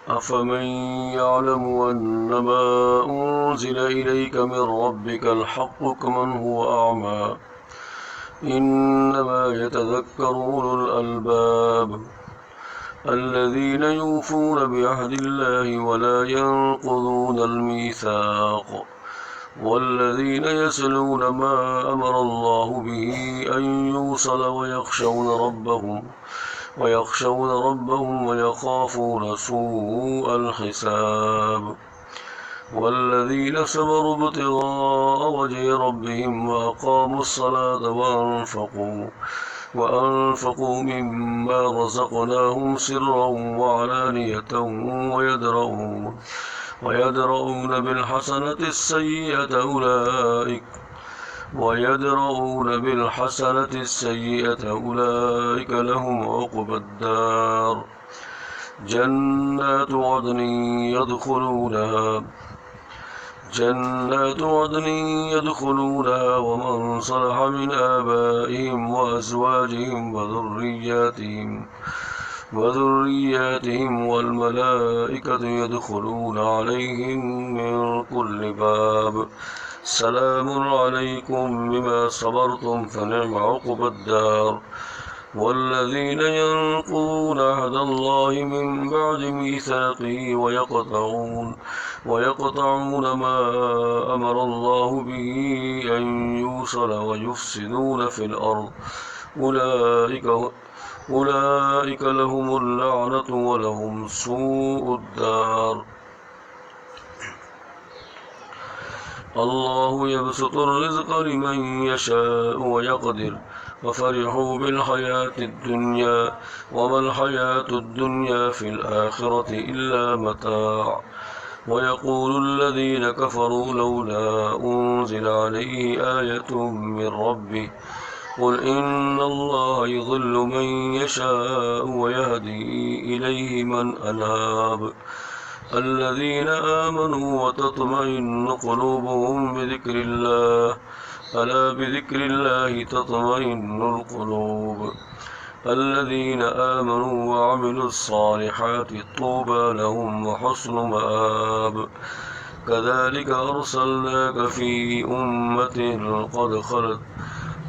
أفمن يعلم أنما أنزل إليك من ربك الحق كمن هو أعمى إنما يتذكر أولو الألباب الذين يوفون بعهد الله ولا ينقضون الميثاق والذين يصلون ما أمر الله به أن يوصل ويخشون ربهم ويخافون سوء الحساب والذين صبروا ابتغاء وجه ربهم وأقاموا الصلاة وأنفقوا مما رزقناهم سرا وعلانية ويدرؤون بالحسنة السيئة أولئك لهم عقبى الدار جنات عدن يدخلونها ومن صلح من آبائهم وأزواجهم وذرياتهم والملائكة يدخلون عليهم من كل باب سلام عليكم بما صبرتم فنعم عقبى الدار والذين ينقضون عهد الله من بعد ميثاقه ويقطعون ما أمر الله به أن يوصل ويفسدون في الأرض أولئك لهم اللعنة ولهم سوء الدار الله يبسط الرزق لمن يشاء ويقدر وفرحوا بالحياة الدنيا وما الحياة الدنيا في الآخرة إلا متاع ويقول الذين كفروا لولا أنزل عليه آية من ربه قل إن الله يضل من يشاء ويهدي إليه من أناب الذين آمنوا وتطمئن قلوبهم بذكر الله ألا بذكر الله تطمئن القلوب الذين آمنوا وعملوا الصالحات طوبى لهم وحسن مآب كذلك أرسلناك في أمة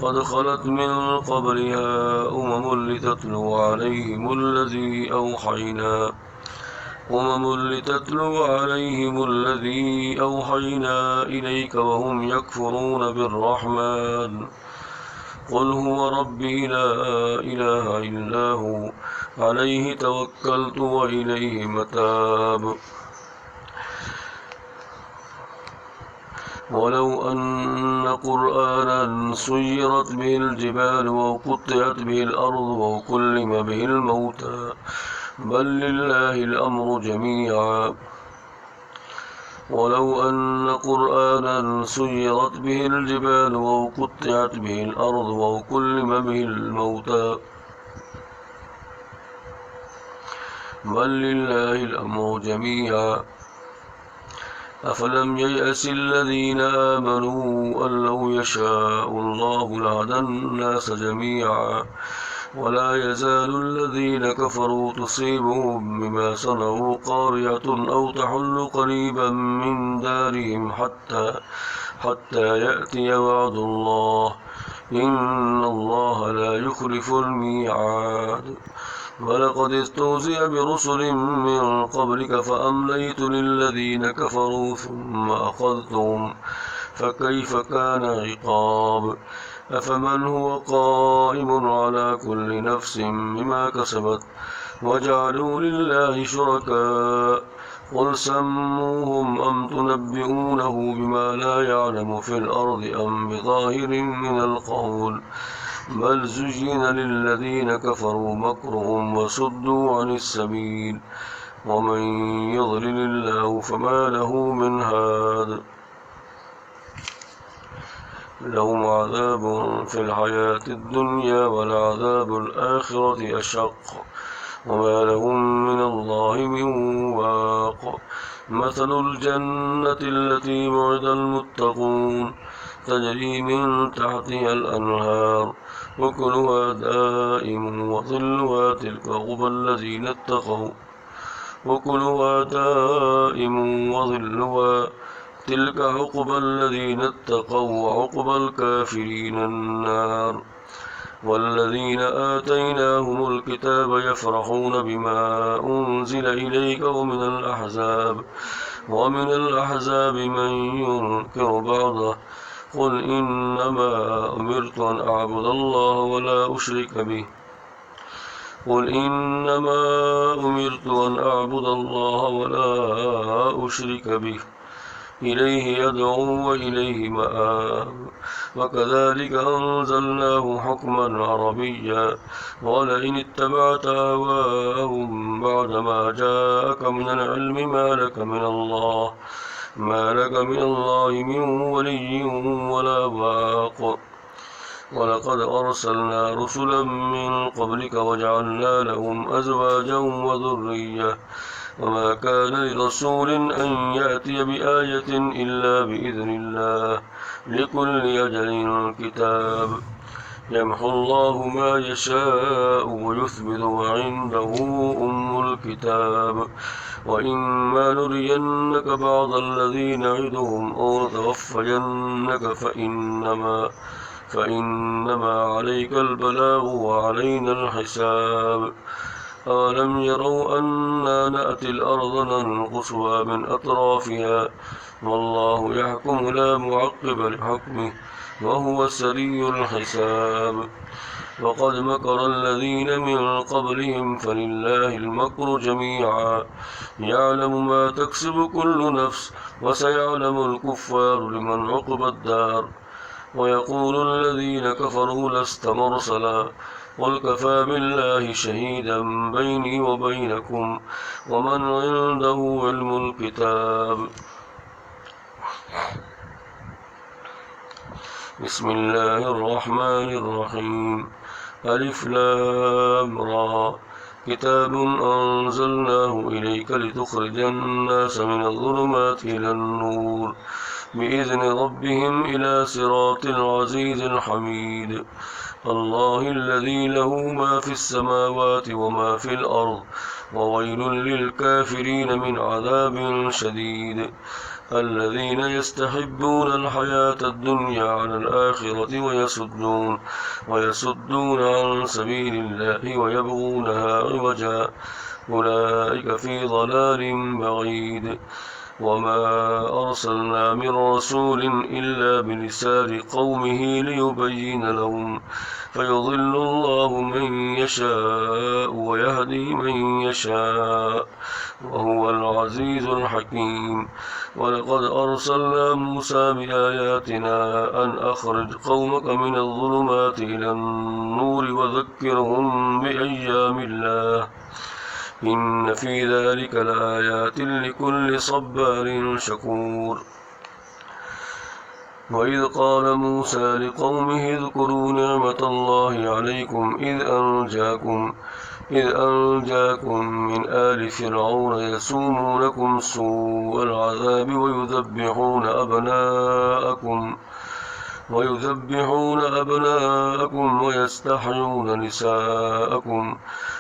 قد خلت من قبلها لتتلو عليهم الذي أوحينا إليك وهم يكفرون بالرحمن قل هو ربي لا إله إلا هو عليه توكلت وإليه متاب ولو أن قرآنا سيرت به الجبال وقطعت به الأرض وكلم به الموتى بل لله الأمر جميعا ولو أن قرآنا سيرت به الجبال وقطعت به الأرض وكلم به الموتى بل لله الأمر جميعا أفلم ييأس الذين آمنوا أن لو يشاء الله لهدى الناس جميعا ولا يزال الذين كفروا تصيبهم بما صنعوا قارعة أو تحل قريبا من دارهم حتى يأتي وعد الله إن الله لا يخلف الميعاد ولقد استهزئ برسل من قبلك فأمليت للذين كفروا ثم أخذتهم فكيف كان عقاب أفمن هو قائم على كل نفس بما كسبت وجعلوا لله شركاء قل سموهم أم تنبئونه بما لا يعلم في الأرض أم بظاهر من القول بل زين للذين كفروا مكرهم وصدوا عن السبيل ومن يضلل الله فما له من هاد لهم عذاب في الحياة الدنيا ولعذاب الآخرة أشق وما لهم من الله من واق مثل الجنة التي وعد المتقون تجري من تحتها الأنهار وكلها دائم وظلها تلك عقبى الذين اتقوا أكلها دائم وظلها تلك عقبى الذين اتقوا وعقبى الكافرين النار والذين آتيناهم الكتاب يفرحون بما أنزل إليك ومن الأحزاب من ينكر بعضه قل إنما أمرت أن أعبد الله ولا أشرك به إليه يدعو وإليه مآب وكذلك أنزلناه حكما عربيا ولئن اتبعت أهواءهم بعدما جاءك من العلم ما لك من الله من ولي ولا واق ولقد أرسلنا رسلا من قبلك وجعلنا لهم أزواجا وذرية وما كان لرسول أن يأتي بآية إلا بإذن الله لكل أجل كتاب يمحو الله ما يشاء ويثبت وعنده أم الكتاب وإما نرينك بعض الذي نعدهم أو نتوفينك فإنما عليك البلاغ وعلينا الحساب أولم يروا أنا نأتي الأرض ننقصها من أطرافها والله يحكم لا معقب لحكمه وهو سريع الحساب وقد مكر الذين من قبلهم فلله المكر جميعا يعلم ما تكسب كل نفس وسيعلم الكفار لمن عقبى الدار ويقول الذين كفروا لست مرسلا قل كفى بالله شهيدا بيني وبينكم ومن عنده علم الكتاب بسم الله الرحمن الرحيم ألف لام را كتاب أنزلناه إليك لتخرج الناس من الظلمات إلى النور بإذن ربهم إلى صراط العزيز الحميد الله الذي له ما في السماوات وما في الأرض وويل للكافرين من عذاب شديد الذين يستحبون الحياة الدنيا على الآخرة ويصدون عن سبيل الله ويبغونها عوجا أولئك في ضلال بعيد وما أرسلنا من رسول إلا بلسان قومه ليبين لهم فيضل الله من يشاء ويهدي من يشاء وهو العزيز الحكيم ولقد أرسلنا موسى بآياتنا أن أخرج قومك من الظلمات إلى النور وذكرهم بأيام الله إن في ذلك لآيات لكل صبار شكور وإذ قال موسى لقومه اذكروا نعمة الله عليكم إذ أنجاكم من آل فرعون يسومونكم سوء العذاب ويذبحون أبناءكم ويستحيون نساءكم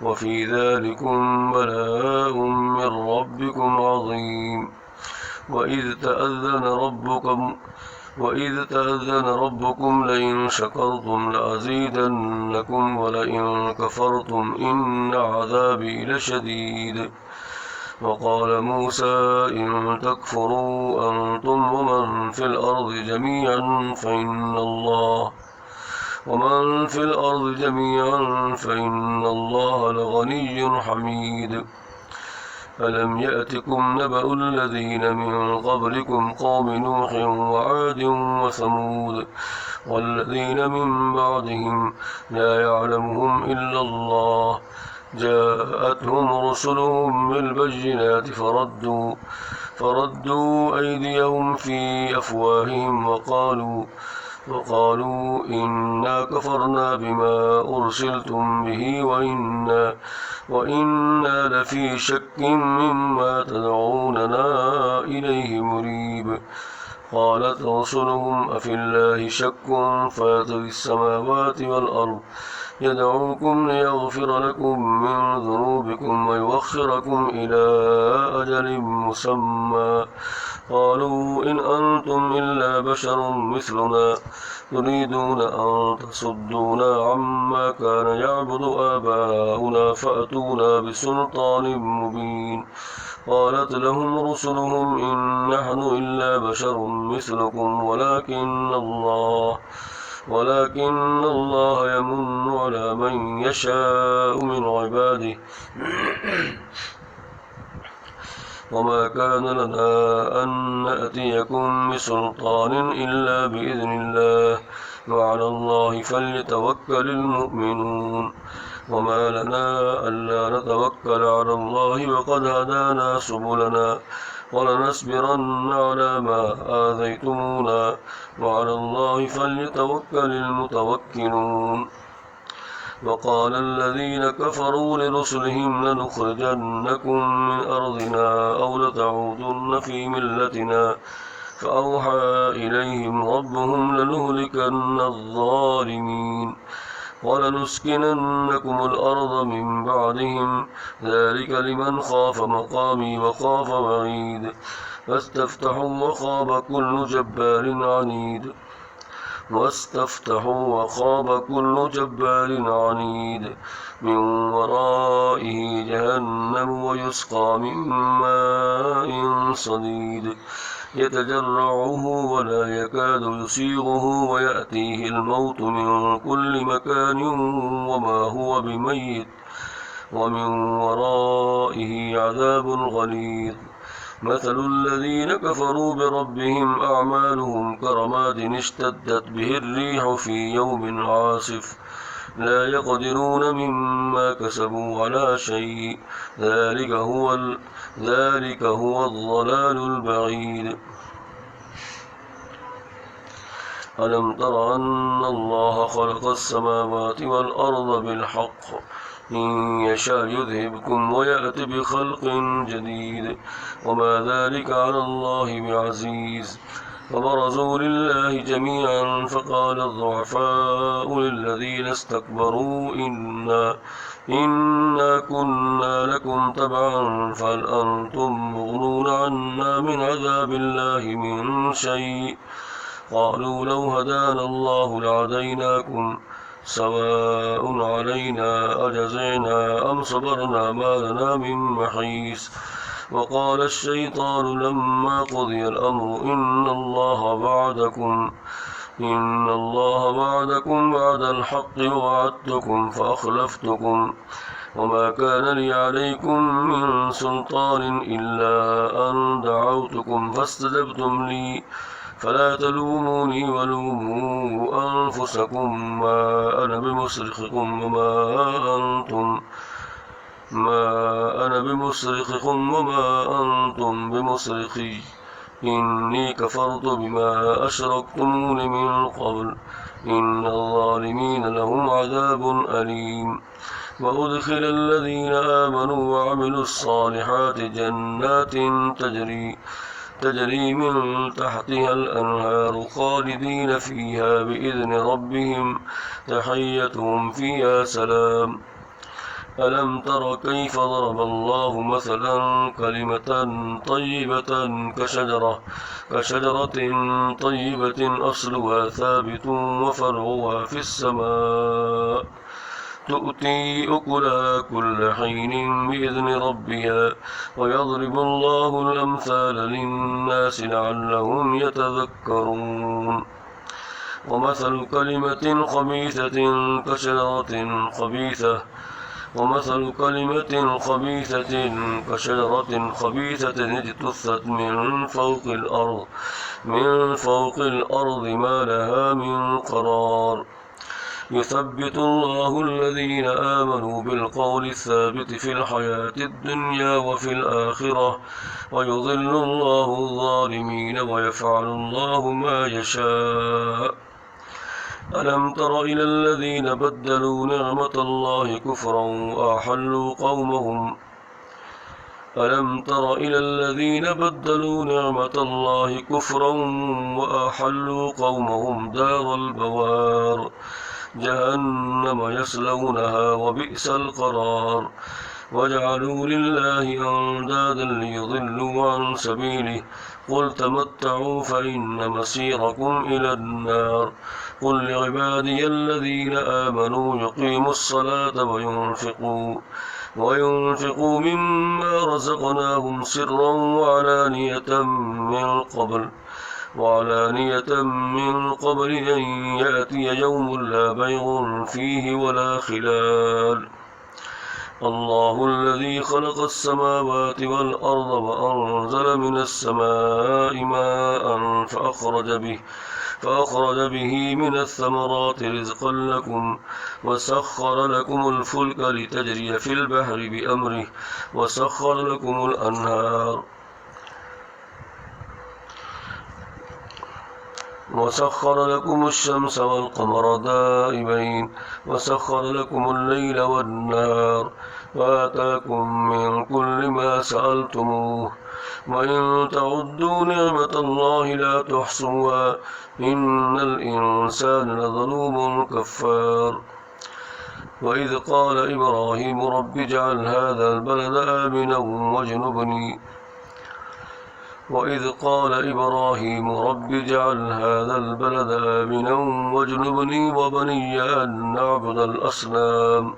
وفي ذلكم بلاء من ربكم عظيم وإذ تأذن ربكم لئن شكرتم لأزيدنكم ولئن كفرتم إن عذابي لشديد وقال موسى إن تكفروا أنتم ومن في الأرض جميعا فإن الله لغني حميد ألم يأتكم نبأ الذين من قبلكم قوم نوح وعاد وثمود والذين من بعدهم لا يعلمهم إلا الله جاءتهم رسلهم بالبينات فردوا أيديهم في أفواههم وقالوا إنا كفرنا بما أرسلتم به وإنا لفي شك مما تدعوننا إليه مريب قالت رسلهم أفي الله شك فاطر السماوات والأرض يدعوكم ليغفر لكم من ذنوبكم ويوخركم إلى أجل مسمى قالوا إن أنتم إلا بشر مثلنا تريدون أن تصدونا عما كان يعبد آباؤنا فأتونا بسلطان مبين قالت لهم رسلهم إن نحن إلا بشر مثلكم ولكن الله يمن على من يشاء من عباده وما كان لنا أن نأتيكم بسلطان إلا بإذن الله وعلى الله فليتوكل المؤمنون وما لنا ألا نتوكل على الله وقد هدانا سبلنا ولنصبرن على ما آذيتمونا وعلى الله فليتوكل المتوكلون وقال الذين كفروا لرسلهم لنخرجنكم من أرضنا أو لتعودن في ملتنا فأوحى إليهم ربهم لنهلكن الظالمين ولنسكننكم الأرض من بعدهم ذلك لمن خاف مقامي وخاف وعيد فاستفتحوا وخاب كل جبار عنيد من ورائه جهنم ويسقى من ماء صديد يتجرعه ولا يكاد يسيغه ويأتيه الموت من كل مكان وما هو بميت ومن ورائه عذاب غليظ مثل الذين كفروا بربهم أعمالهم كرماد اشتدت به الريح في يوم عاصف لا يقدرون مما كسبوا على شيء ذلك هو الضلال البعيد ألم تر أن الله خلق السماوات والأرض بالحق إن يشاء يذهبكم ويأت بخلق جديد وما ذلك على الله بعزيز فبرزوا لله جميعا فقال الضعفاء للذين استكبروا إنا كنا لكم تبعا فهل أنتم مغنون عنا من عذاب الله من شيء قالوا لو هدانا الله لهديناكم سواء علينا أجزعنا أم صبرنا ما لنا من محيص وقال الشيطان لما قضي الأمر إن الله وعدكم بعد الحق ووعدتكم فأخلفتكم وما كان لي عليكم من سلطان إلا أن دعوتكم فاستجبتم لي فلا تلوموني ولوموا أنفسكم ما أنا بمصرخكم وما أنتم بمصرخي إني كفرت بما أشركتمون من قبل إن الظالمين لهم عذاب أليم وأدخل الذين آمنوا وعملوا الصالحات جنات تجري من تحتها الأنهار خالدين فيها بإذن ربهم تحيتهم فيها سلام ألم تر كيف ضرب الله مثلا كلمة طيبة كشجرة طيبة أصلها ثابت وفرعها في السماء تؤتي أكلها كل حين بإذن ربها ويضرب الله الأمثال للناس لعلهم يتذكرون ومثل كلمة خبيثة كشجرة اجتثت من فوق الأرض ما لها من قرار يثبت الله الذين آمنوا بالقول الثابت في الحياة الدنيا وفي الآخرة ويضل الله الظالمين ويفعل الله ما يشاء ألم تر إلى الذين بدلوا نعمة الله كفرا ألم تر إلى الذين بدلوا نعمة الله كفرا وأحلوا قومهم دار البوار جهنم يصلونها وبئس القرار وجعلوا لله أندادا ليضلوا عن سبيله قل تمتعوا فإن مسيركم إلى النار قل لعبادي الذين آمنوا يقيموا الصلاة وينفقوا مما رزقناهم سرا وعلانية من قبل أن يأتي يوم لا بيع فيه ولا خلال الله الذي خلق السماوات والأرض وأنزل من السماء ماء فأخرج به من الثمرات رزقا لكم وسخر لكم الفلك لتجري في البحر بأمره وسخر لكم الأنهار وسخر لكم الشمس والقمر دائبين وسخر لكم الليل والنهار وآتاكم من كل ما سألتموه وإن تعدوا نعمة الله لا تحصوها إن الإنسان لظلوم كفار وإذ قال إبراهيم رب اجعل هذا البلد آمنا واجنبني وبني أن نعبد الأصنام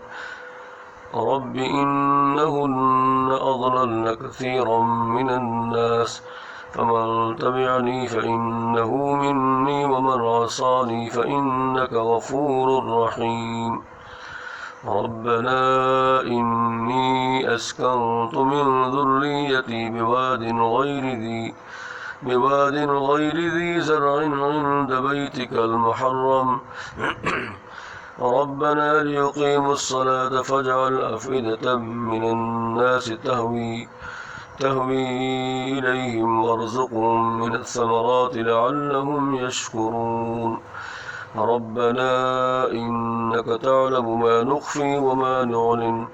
رب إنهن أضللن كثيرا من الناس فمن تبعني فإنه مني ومن عصاني فإنك غفور رحيم ربنا إني أسكنت من ذريتي بواد غير ذي زرع عند بيتك المحرم ربنا ليقيموا الصلاة فاجعل أفئدة من الناس تهوي إليهم وارزقهم من الثمرات لعلهم يشكرون ربنا إنك تعلم ما نخفي وما نعلن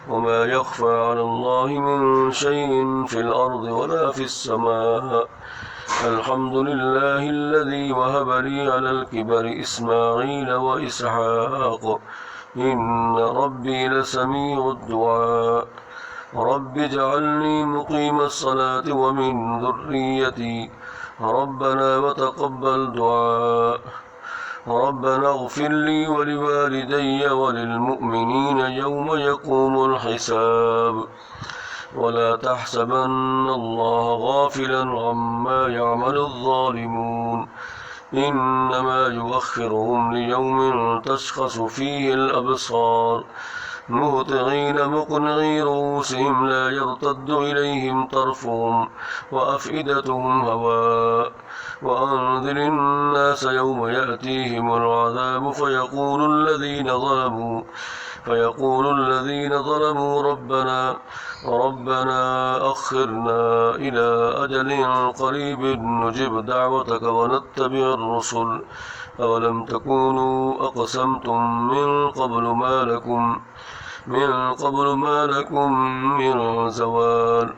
وما يخفى على الله من شيء في الأرض ولا في السماء الحمد لله الذي وهب لي على الكبر إسماعيل وإسحاق إن ربي لسميع الدعاء رب اجعلني مقيم الصلاة ومن ذريتي ربنا وتقبل دعاء ربنا اغفر لي ولوالدي وللمؤمنين يوم يقوم الحساب ولا تحسبن الله غافلا عما يعمل الظالمون إنما يؤخرهم ليوم تشخص فيه الأبصار مهطعين مقنعي رؤوسهم لا يرتد إليهم طرفهم وأفئدتهم هواء وأنذر الناس يوم يأتيهم العذاب فيقول الذين ظلموا ربنا أخرنا إلى أجل قريب نجب دعوتك ونتبع الرسل أولم تكونوا أقسمتم من قبل ما لكم من زوال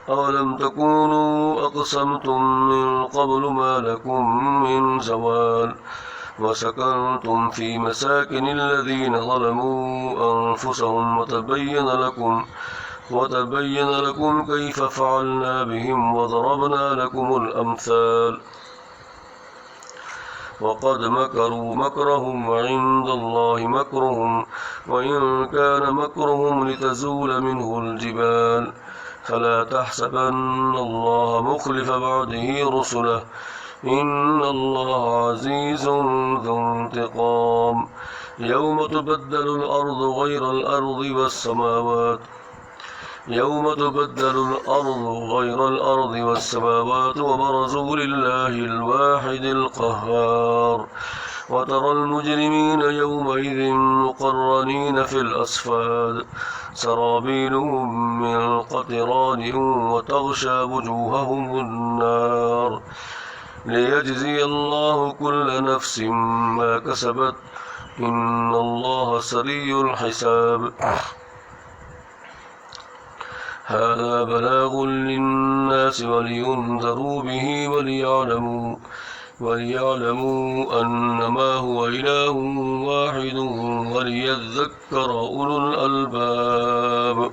أولم تكونوا أقسمتم من قبل ما لكم من زوال وسكنتم في مساكن الذين ظلموا أنفسهم وتبين لكم كيف فعلنا بهم وضربنا لكم الأمثال وقد مكروا مكرهم وعند الله مكرهم وإن كان مكرهم لتزول منه الجبال فلا تحسبن الله مخلف بعده رسله إن الله عزيز ذو انتقام يوم تبدل الأرض غير الأرض والسماوات وبرزوا لله الواحد القهار وترى المجرمين يومئذ مقرنين في الأصفاد سرابيلهم من قطران وتغشى وجوههم النار ليجزي الله كل نفس ما كسبت إن الله سريع الحساب هذا بلاغ للناس ولينذروا به وليعلموا أنما هو إله واحد وليذكر أولو الألباب.